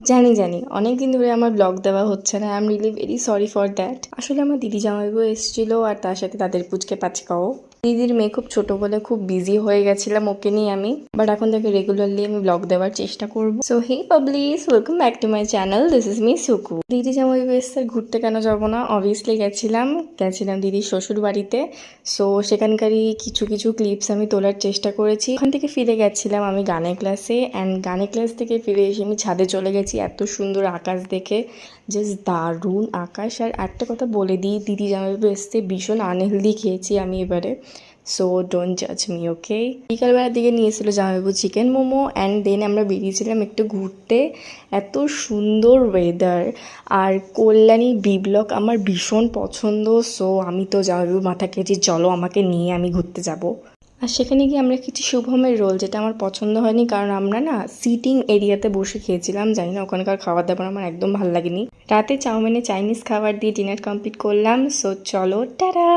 জানি অনেকদিন ধরে আমার ব্লগ দেওয়া হচ্ছে না। I am really very sorry for that. আসলে আমার দিদি জামাইবাবু এসেছিল আর তার সাথে তাদের পুচকে পাচকাও। দিদির মেয়ে খুব ছোট বলে খুব বিজি হয়ে গেছিলাম ওকে নিয়ে আমি, বাট এখন থেকে রেগুলারলি আমি ব্লগ দেওয়ার চেষ্টা করবো। So hey public, welcome back to my channel, this is me Suku. দিদি জামাইবাবু এসে ঘুরতে কেন যাবো না, অবভিয়াসলি গেছিলাম দিদির শ্বশুর বাড়িতে। সো সেখানকারই কিছু কিছু ক্লিপস আমি তোলার চেষ্টা করেছি। ওখান থেকে ফিরে গেছিলাম আমি গানের ক্লাসে, অ্যান্ড গানের ক্লাস থেকে ফিরে এসে আমি ছাদে চলে গেছি এত সুন্দর আকাশ দেখে। জাস্ট দারুণ আকাশ। আর একটা কথা বলে দিই, দিদি জামাইবাবু এসছে, ভীষণ আনহেলদি খেয়েছি আমি এবারে। সো ডোন্ট জাজ মি, ওকে। বিকালবেলার দিকে নিয়েছিল জামাইবাবু চিকেন মোমো, অ্যান্ড দেন আমরা বেরিয়েছিলাম একটু ঘুরতে। এত সুন্দর ওয়েদার। আর কল্যাণী বি ব্লক আমার ভীষণ পছন্দ। সো আমি তো জামাইবাবুর মাথা খেয়েছি, চলো আমাকে নিয়ে আমি ঘুরতে যাব। আর সেখানে গিয়ে আমরা কিছু শুভমের রোল, যেটা আমার পছন্দ হয়নি, কারণ আমরা না সিটিং এরিয়াতে বসে খেয়েছিলাম। জানি না ওখানকার খাবার দাবার আমার একদম ভালো লাগেনি। রাতে চাইনিজ খাবার দিয়ে ডিনার কমপ্লিট করলাম। সো চলো, টাটা।